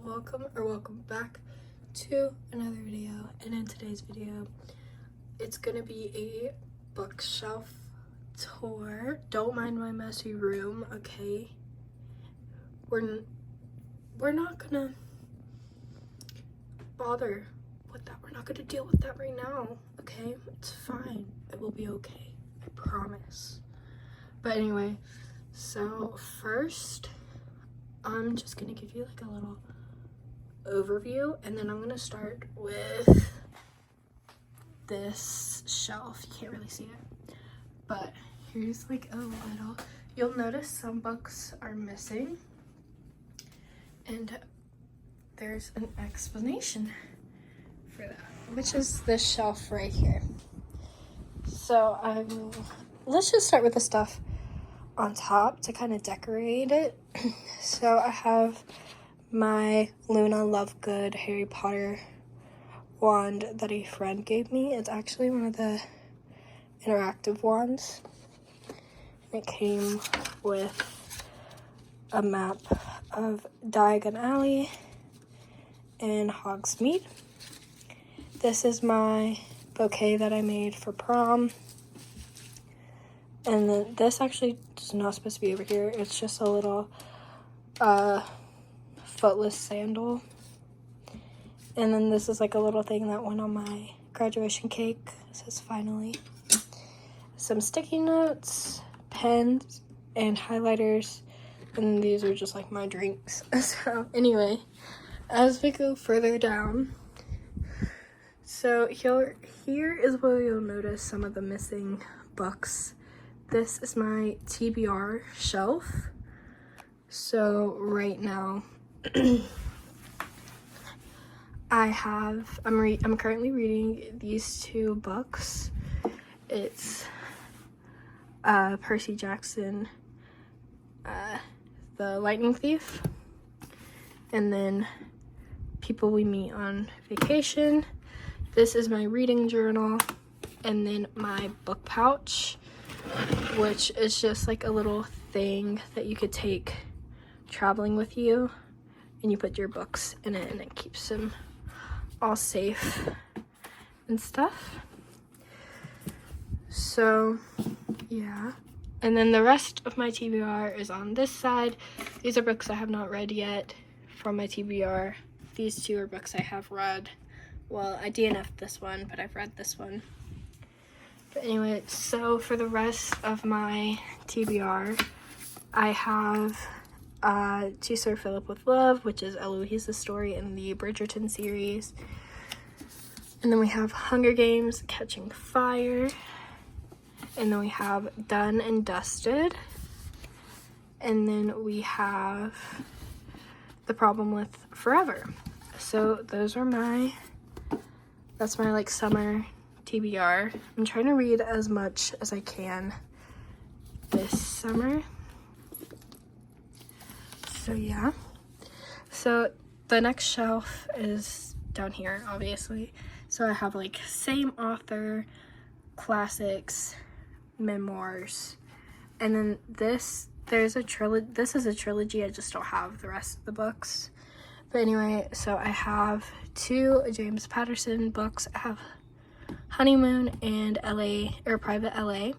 welcome back to another video. And in today's video, it's gonna be a bookshelf tour. Don't mind my messy room, okay? We're not gonna bother with that. We're not gonna deal with that right now, okay? It's fine. It will be okay. I promise. But anyway, so first, I'm just gonna give you like a little overview, and then I'm gonna start with this shelf. You can't really see it, but here's like a little, you'll notice some books are missing, and there's an explanation for that, which is this shelf right here. So let's just start with the stuff on top to kind of decorate it. So I have my Luna Lovegood Harry Potter wand that a friend gave me. It's actually one of the interactive wands. It came with a map of Diagon Alley and Hogsmeade. This is my bouquet that I made for prom. And then this actually is not supposed to be over here. It's just a little footless sandal. And then this is like a little thing that went on my graduation cake. It says finally. Some sticky notes, pens, and highlighters. And these are just like my drinks. So anyway, as we go further down, so here is where you'll notice some of the missing books. This is my TBR shelf. So right now, I'm currently reading these two books. It's Percy Jackson, The Lightning Thief, and then People We Meet on Vacation. This is my reading journal, and then my book pouch, which is just like a little thing that you could take traveling with you, and you put your books in it and it keeps them all safe and stuff. So yeah, and then the rest of my TBR is on this side. These are books I have not read yet from my TBR. These two are books I have read. Well, I DNF'd this one, but I've read this one. But anyway, so for the rest of my TBR, I have To Sir Philip with Love, which is Eloise's story in the Bridgerton series. And then we have Hunger Games, Catching Fire. And then we have Done and Dusted. And then we have The Problem with Forever. So those are that's my like summer TBR. I'm trying to read as much as I can this summer. So yeah. So the next shelf is down here, obviously. So I have like same author, classics, memoirs, and then this is a trilogy. I just don't have the rest of the books. But anyway, so I have two James Patterson books. I have Honeymoon and Private LA.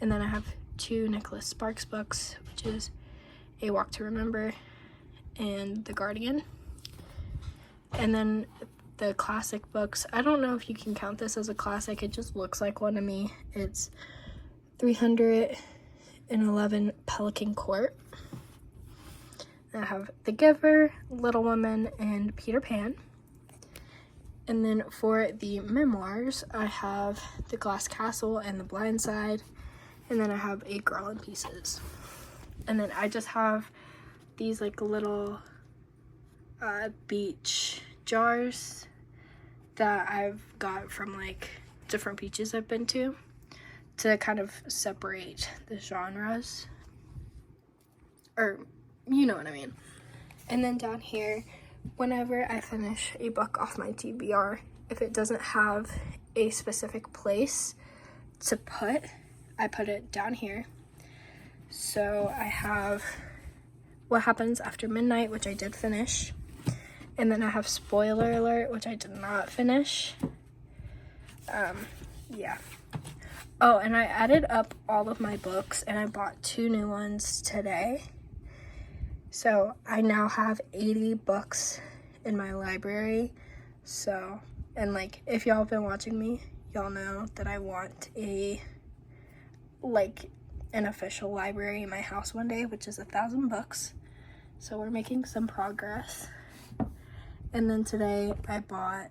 And then I have two Nicholas Sparks books, which is A Walk to Remember and The Guardian. And then the classic books, I don't know if you can count this as a classic. It just looks like one to me. It's 311 Pelican Court. I have The Giver, Little Women, and Peter Pan. And then for the memoirs, I have The Glass Castle and The Blind Side. And then I have A Girl in Pieces. And then I just have these like little beach jars that I've got from like different beaches I've been to kind of separate the genres. Or, you know what I mean. And then down here, whenever I finish a book off my TBR, if it doesn't have a specific place to put, I put it down here. So I have What Happens After Midnight, which I did finish. And then I have Spoiler Alert, which I did not finish. Yeah. Oh, and I added up all of my books, and I bought 2 new ones today. So I now have 80 books in my library. So, and like, if y'all have been watching me, y'all know that I want an official library in my house one day, which is 1,000 books. So we're making some progress. And then today I bought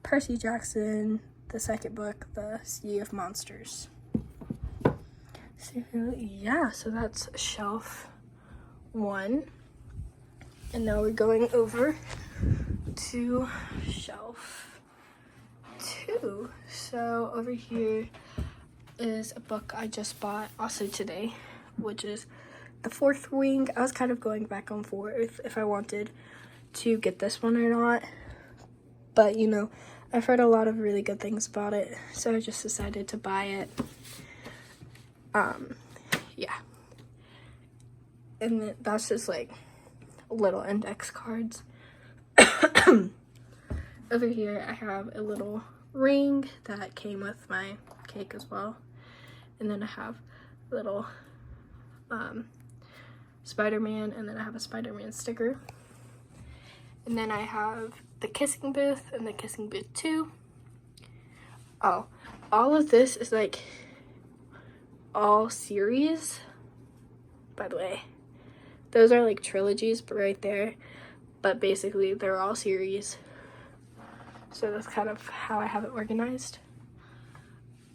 Percy Jackson, the second book, The Sea of Monsters. So yeah, so that's shelf 1. And now we're going over to shelf 2. So over here is a book I just bought also today, which is The Fourth Wing. I was kind of going back and forth if I wanted to get this one or not, but you know, I've heard a lot of really good things about it, so I just decided to buy it. Yeah. And then that's just like little index cards. Over here I have a little ring that came with my cake as well. And then I have a little Spider-Man, and then I have a Spider-Man sticker. And then I have the Kissing Booth and the Kissing Booth 2. Oh, all of this is like all series, by the way. Those are like trilogies, but right there. But basically, they're all series. So that's kind of how I have it organized.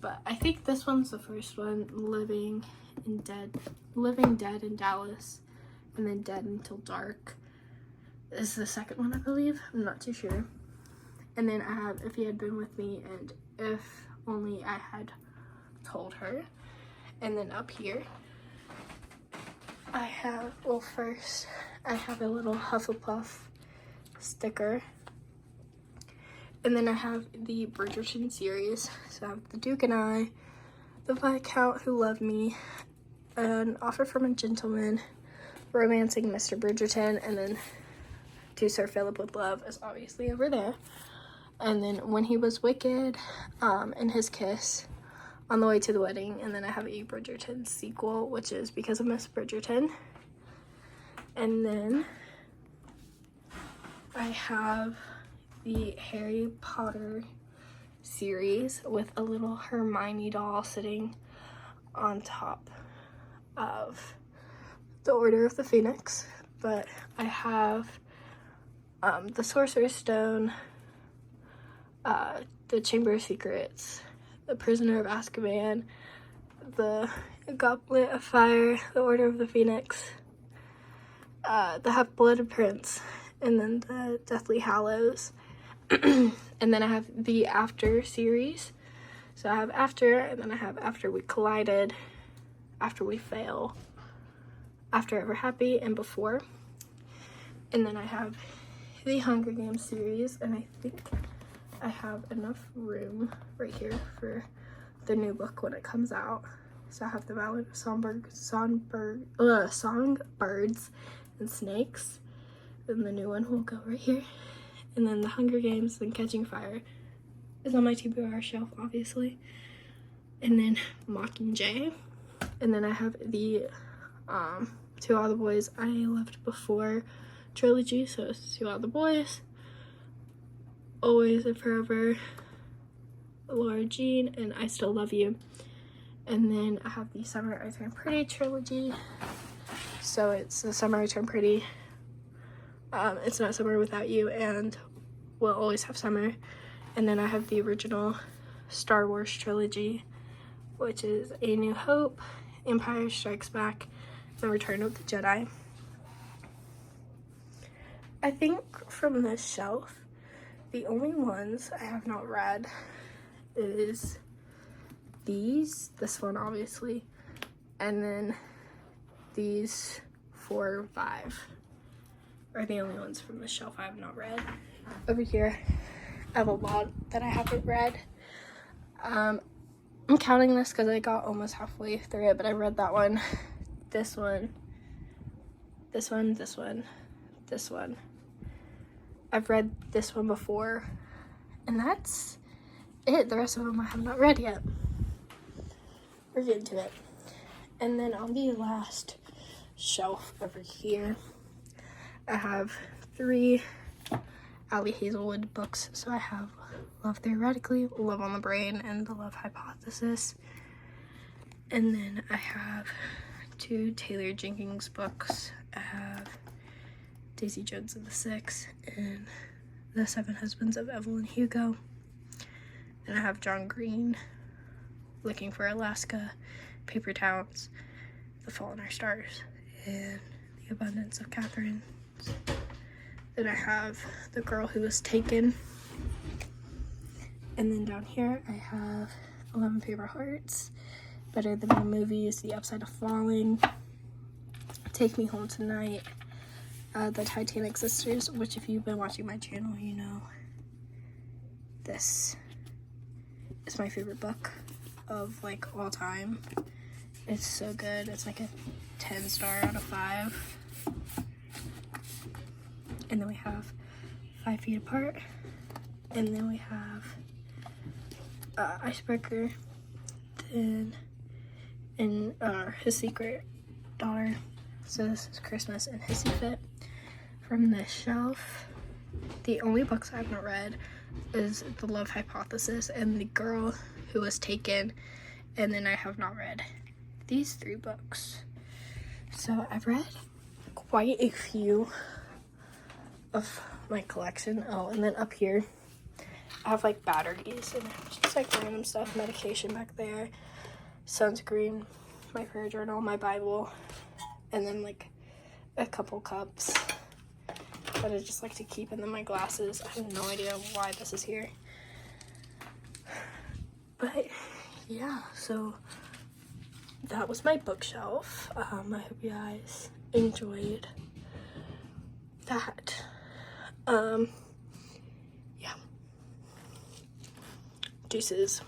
But I think this one's the first one, Living Dead in Dallas, and then Dead Until Dark is the second one, I believe. I'm not too sure. And then I have If He Had Been With Me and If Only I Had Told Her. And then up here I have, well, first I have a little Hufflepuff sticker. And then I have the Bridgerton series. So I have The Duke and I, The Viscount Who Loved Me, An Offer from a Gentleman, Romancing Mr. Bridgerton, and then To Sir Philip with Love is obviously over there. And then When He Was Wicked, and His Kiss, On the Way to the Wedding. And then I have a Bridgerton sequel, which is Because of Miss Bridgerton. And then I have the Harry Potter series with a little Hermione doll sitting on top of the Order of the Phoenix. But I have the Sorcerer's Stone, the Chamber of Secrets, the Prisoner of Azkaban, the Goblet of Fire, the Order of the Phoenix, the Half-Blood Prince, and then the Deathly Hallows. And then I have the After series. So I have After, and then I have After We Collided, After We Fail, After Ever Happy, and Before. And then I have the Hunger Games series, and I think I have enough room right here for the new book when it comes out. So I have the Ballad of Songbirds and Snakes, and the new one will go right here. And then the Hunger Games and Catching Fire is on my TBR shelf, obviously. And then Mockingjay. And then I have the To All the Boys I Loved Before trilogy. So it's To All the Boys, Always and Forever, Laura Jean, and I Still Love You. And then I have the Summer I Turned Pretty trilogy. So it's The Summer I Turned Pretty, It's Not Summer Without You, and We'll Always Have Summer. And then I have the original Star Wars trilogy, which is A New Hope, Empire Strikes Back, and Return of the Jedi. I think from this shelf, the only ones I have not read is this one obviously, and then these 4 and 5 are the only ones from the shelf I have not read. Over here I have a lot that I haven't read. I'm counting this because I got almost halfway through it, but I read that one, this one, this one, this one, this one. I've read this one before, and that's it. The rest of them I have not read yet. We're getting to it. And then on the last shelf over here, I have 3 Ali Hazelwood books. So I have Love Theoretically, Love on the Brain, and The Love Hypothesis. And then I have 2 Taylor Jenkins books. I have Daisy Jones and the Six and The 7 Husbands of Evelyn Hugo. And I have John Green, Looking for Alaska, Paper Towns, The Fault in Our Stars, and The Abundance of Catherine. Then I have The Girl Who Was Taken. And then down here I have 11 Paper Hearts, Better Than the Movies, The Upside of Falling, Take Me Home Tonight, The Titanic Sisters, which if you've been watching my channel, you know this is my favorite book of like all time. It's so good. It's like a 10-star out of 5. And then we have 5 Feet Apart. And then we have Icebreaker. Then in His Secret Daughter. So this is Christmas and Hissy Fit. From this shelf, the only books I have not read is The Love Hypothesis and The Girl Who Was Taken, and then I have not read these 3 books. So I've read quite a few of my collection. Oh, and then up here I have like batteries and just like random stuff, medication back there, sunscreen, my prayer journal, my Bible, and then like a couple cups that I just like to keep, and then my glasses. I have no idea why this is here. But yeah, so that was my bookshelf. I hope you guys enjoyed that. Yeah. Deuces.